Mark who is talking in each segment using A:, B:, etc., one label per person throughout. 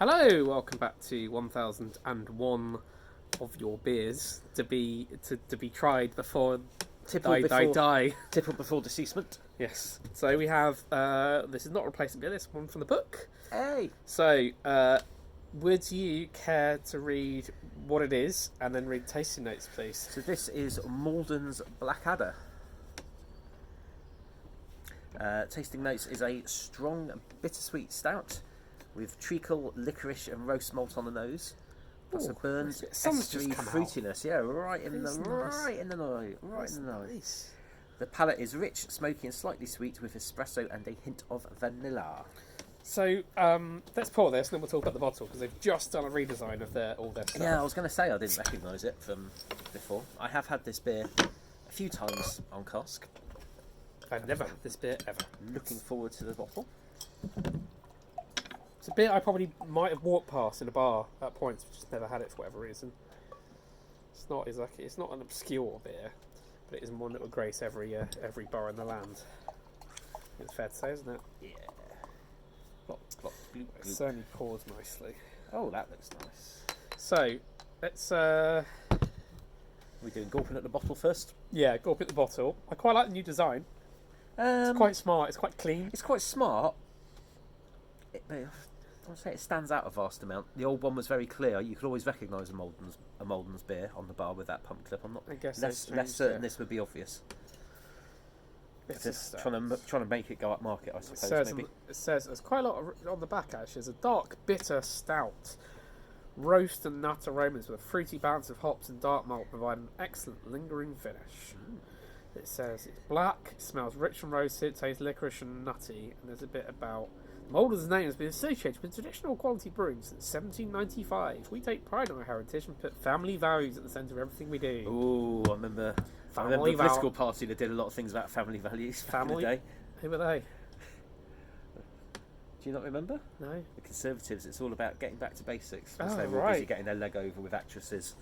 A: Hello, welcome back to 1001 of your beers to be tried before die.
B: Tipple before deceasement.
A: Yes. So we have this is not a replacement beer. This one from the book.
B: Hey.
A: So would you care to read what it is and then read tasting notes, please?
B: So this is Malden's Blackadder. Tasting notes is a strong, bittersweet stout with treacle, licorice, and roast malt on the nose. Plus a burned estery fruitiness. Yeah, right in the nose. The palate is rich, smoky, and slightly sweet with espresso and a hint of vanilla.
A: So let's pour this, and then we'll talk about the bottle because they've just done a redesign of all their stuff.
B: Yeah, I was going to say I didn't recognise it from before. I have had this beer a few times on cask.
A: I've never had this beer ever.
B: Looking forward to the bottle.
A: It's a beer I probably might have walked past in a bar at points, but just never had it for whatever reason. It's not an obscure beer, but it is one that would grace every bar in the land. It's fair to say, isn't it?
B: Yeah.
A: It certainly pours nicely.
B: Oh, that looks nice.
A: So let's
B: We're doing gulping at the bottle first.
A: gulp at the bottle. I quite like the new design. It's quite smart. It's quite clean.
B: It's quite smart. I would say it stands out a vast amount. The old one was very clear. You could always recognise a Malden's beer on the bar with that pump clip. I'm not.
A: I guess
B: less certain this would be obvious.
A: It's
B: just trying to make it go up market, I suppose.
A: It says there's quite a lot on the back actually. There's a dark, bitter stout, roast and nut aromas with a fruity balance of hops and dark malt provide an excellent lingering finish. It says it's black, it smells rich and roasted, tastes licorice and nutty, and there's a bit about Malden's name has been associated with traditional quality brewing since 1795. We take pride in our heritage and put family values at the centre of everything we do.
B: Ooh, I remember a political party that did a lot of things about family values back in the day.
A: Who were they?
B: Do you not remember?
A: No.
B: The Conservatives. It's all about getting back to basics.
A: Oh,
B: they were
A: right.
B: busy getting their leg over with actresses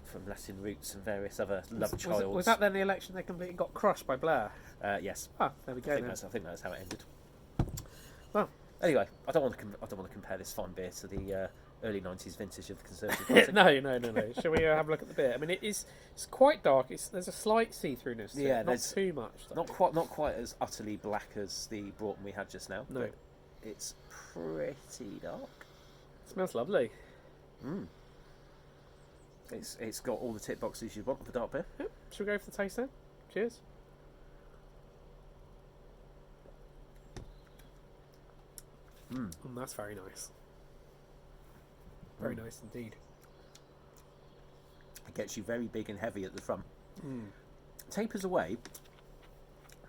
B: from Latin roots and various other love childs.
A: Was that then the election they completely got crushed by Blair?
B: Yes.
A: Ah, there we go.
B: I think that's how it ended.
A: Well,
B: anyway, I don't want to compare this fine beer to the early '90s vintage of the Conservative Party.
A: No. Shall we have a look at the beer? I mean, it's quite dark. There's a slight see-throughness.
B: Yeah,
A: not too much.
B: Not quite as utterly black as the Broughton we had just now.
A: No,
B: but it's pretty dark.
A: It smells lovely.
B: It's got all the tick boxes you want for dark beer.
A: Yep. Shall we go for the taste then? Cheers. That's very nice. Very nice indeed.
B: It gets you very big and heavy at the front. Tapers away.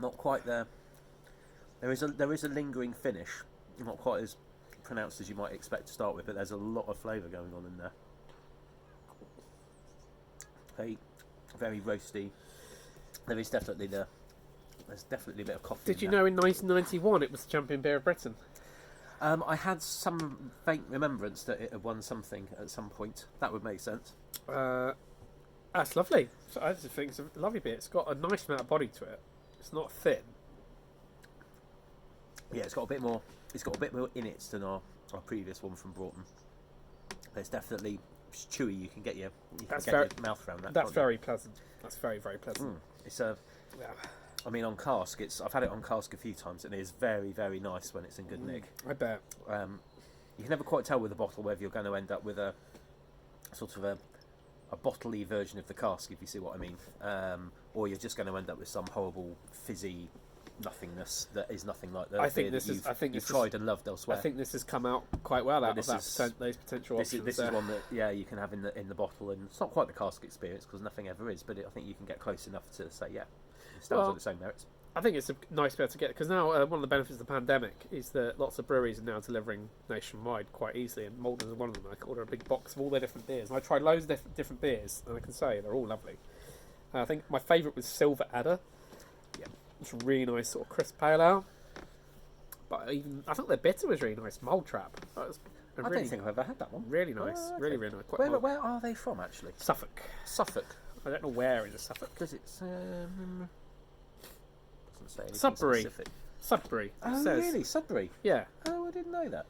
B: Not quite there. There is a lingering finish. Not quite as pronounced as you might expect to start with, but there's a lot of flavour going on in there. Very roasty. There's definitely a bit of coffee.
A: Did you know in 1991 it was the champion beer of Britain?
B: I had some faint remembrance that it had won something at some point. That would make sense.
A: That's lovely. So I just think it's a lovely beer. It's got a nice amount of body to it. It's not thin.
B: Yeah, it's got a bit more. It's got a bit more in it than our previous one from Broughton. It's definitely chewy. You can get your mouth around that.
A: That's very pleasant. That's very, very pleasant.
B: It's a. Yeah. I mean, on cask, I've had it on cask a few times, and it is very, very nice when it's in good nick.
A: I bet.
B: You can never quite tell with a bottle whether you're going to end up with a sort of a bottle-y version of the cask, if you see what I mean, or you're just going to end up with some horrible fizzy nothingness that is nothing like the beer that you've tried and loved elsewhere.
A: I think this has come out quite well out of those potential options.
B: This is one that you can have in the bottle, and it's not quite the cask experience because nothing ever is, but I think you can get close enough to say it stands on its own merits.
A: I think it's a nice beer to get because now one of the benefits of the pandemic is that lots of breweries are now delivering nationwide quite easily, and Malden's is one of them. I order a big box of all their different beers, and I tried loads of different beers, and I can say they're all lovely. I think my favourite was Silver Adder. Yeah, it's a really nice sort of crisp pale ale. But I think their bitter was really nice. Mole Trap.
B: I don't think I've ever had that one.
A: Really nice, really nice.
B: Where are they from actually?
A: Suffolk. I don't know where in Suffolk
B: because it's. Doesn't say
A: Sudbury.
B: Specific.
A: Sudbury.
B: Oh, really? Sudbury?
A: Yeah.
B: Oh, I didn't know that.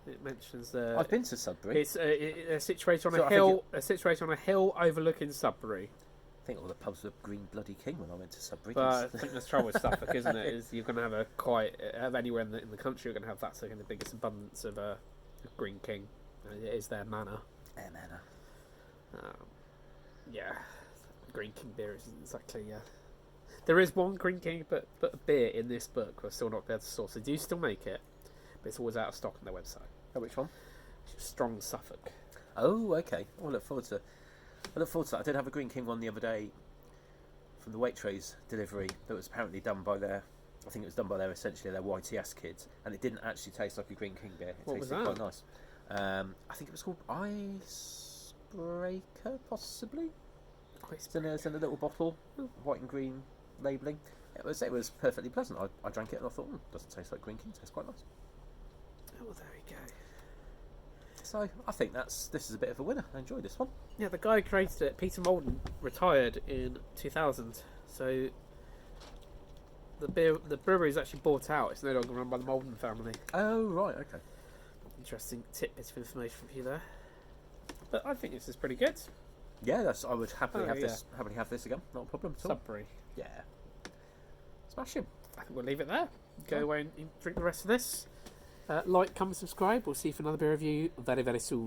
A: It mentions
B: I've been to Sudbury.
A: it's situated on
B: So
A: a
B: I think
A: hill. Situated on a hill overlooking Sudbury.
B: I think all the pubs were Green Bloody King when I went to Sudbury.
A: But I think the trouble with Suffolk, isn't it, is you're going to have have anywhere in the country, you're going to have that second the biggest abundance of Green King. It is their manor.
B: Air Manor.
A: Yeah, Green King beer isn't exactly. There is one Green King, but a beer in this book we're still not able to source. They do still make it, but it's always out of stock on their website.
B: Oh, which one?
A: Strong Suffolk.
B: Oh, okay. I look forward to that. I did have a Green King one the other day from the Waitrose delivery that was apparently done by their. I think it was done by essentially their YTS kids, and it didn't actually taste like a Green King beer. It
A: What was
B: tasted
A: that?
B: quite nice. I think it was called Icebreaker, possibly. It's in a little bottle, white and green labelling. It was perfectly pleasant. I drank it and I thought, doesn't taste like Green King. Tastes quite nice.
A: Oh, there we go.
B: So I think this is a bit of a winner. I enjoyed this one.
A: Yeah, the guy who created it, Peter Molden, retired in 2000. So the brewery is actually bought out. It's no longer run by the Molden family.
B: Oh right, okay.
A: Interesting tidbits of information for you there. But I think this is pretty good.
B: Yeah, I would happily have
A: yeah.
B: this. Happily have this again. Not a problem at all.
A: Sudbury.
B: Yeah. Smash him.
A: I think we'll leave it there. Go away and drink the rest of this. Like, comment, subscribe. We'll see you for another beer review very, very soon.